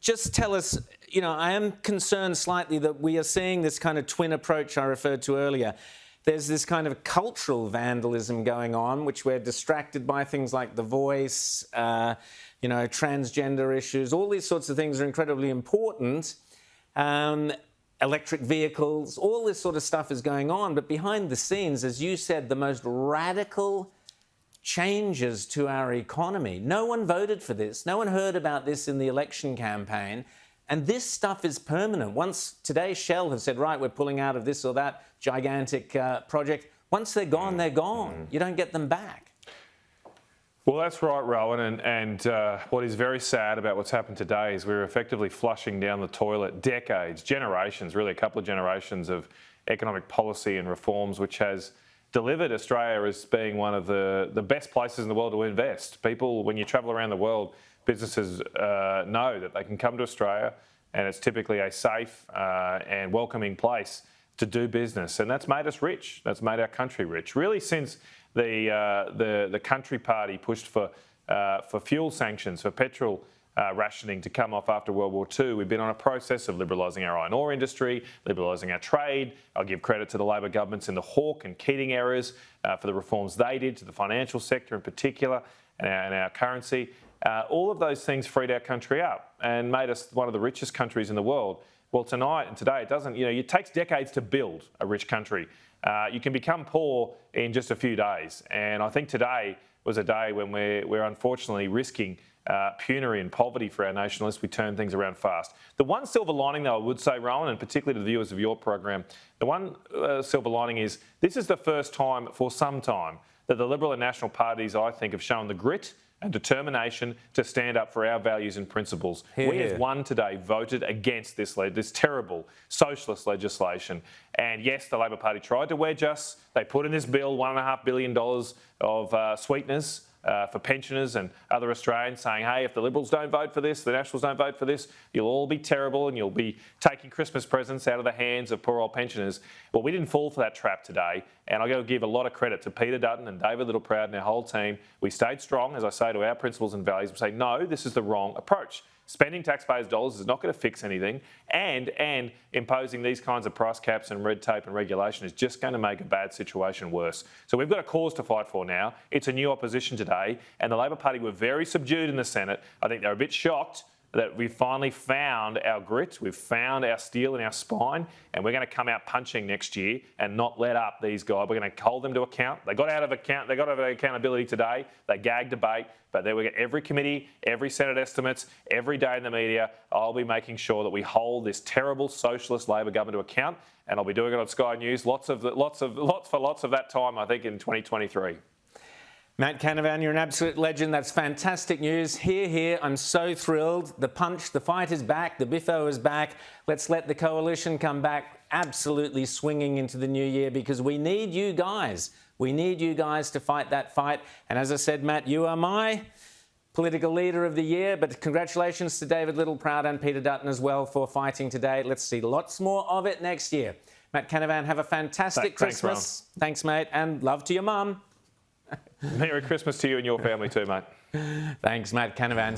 just tell us, I am concerned slightly that we are seeing this kind of twin approach I referred to earlier. There's this kind of cultural vandalism going on, which we're distracted by things like The Voice, transgender issues. All these sorts of things are incredibly important. Electric vehicles, all this sort of stuff is going on. But behind the scenes, as you said, the most radical changes to our economy. No one voted for this. No one heard about this in the election campaign. And this stuff is permanent. Once today Shell have said, right, we're pulling out of this or that gigantic project. Once they're gone, they're gone. You don't get them back. Well, that's right, Rowan. And what is very sad about what's happened today is we're effectively flushing down the toilet decades, generations, really a couple of generations of economic policy and reforms, which has delivered Australia as being one of the best places in the world to invest. People, when you travel around the world, businesses know that they can come to Australia and it's typically a safe and welcoming place to do business. And that's made us rich. That's made our country rich. Really, since the Country Party pushed for fuel sanctions, for petrol rationing to come off after World War II, we've been on a process of liberalising our iron ore industry, liberalising our trade. I'll give credit to the Labor governments in the Hawke and Keating eras for the reforms they did to the financial sector in particular and our currency. All of those things freed our country up and made us one of the richest countries in the world. Well, tonight and today, it doesn't, it takes decades to build a rich country. You can become poor in just a few days. And I think today was a day when we're unfortunately risking penury and poverty for our nation unless we turn things around fast. The one silver lining, though, I would say, Rowan, and particularly to the viewers of your program, the one silver lining is this is the first time for some time that the Liberal and National parties, I think, have shown the grit and determination to stand up for our values and principles. We as one today voted against this terrible socialist legislation. And yes, the Labor Party tried to wedge us. They put in this bill $1.5 billion of sweeteners for pensioners and other Australians, saying, hey, if the Liberals don't vote for this, the Nationals don't vote for this, you'll all be terrible and you'll be taking Christmas presents out of the hands of poor old pensioners. Well, we didn't fall for that trap today, and I've got to give a lot of credit to Peter Dutton and David Littleproud and our whole team. We stayed strong, as I say, to our principles and values. We say, no, this is the wrong approach. Spending taxpayers' dollars is not going to fix anything, and imposing these kinds of price caps and red tape and regulation is just going to make a bad situation worse. So we've got a cause to fight for now. It's a new opposition today, and the Labor Party were very subdued in the Senate. I think they're a bit shocked that we finally found our grit, we've found our steel in our spine, and we're going to come out punching next year and not let up these guys. We're going to hold them to account. They got out of accountability today. They gagged debate, but they will get every committee, every Senate estimates, every day in the media. I'll be making sure that we hold this terrible socialist Labor government to account, and I'll be doing it on Sky News lots of that time, I think, in 2023. Matt Canavan, you're an absolute legend. That's fantastic news. Here, I'm so thrilled. The punch, the fight is back. The biffo is back. Let's let the coalition come back absolutely swinging into the new year because we need you guys. We need you guys to fight that fight. And as I said, Matt, you are my political leader of the year. But congratulations to David Littleproud and Peter Dutton as well for fighting today. Let's see lots more of it next year. Matt Canavan, have a fantastic Christmas. Thanks, mate. And love to your mum. Merry Christmas to you and your family too, mate. Thanks, Matt Canavan.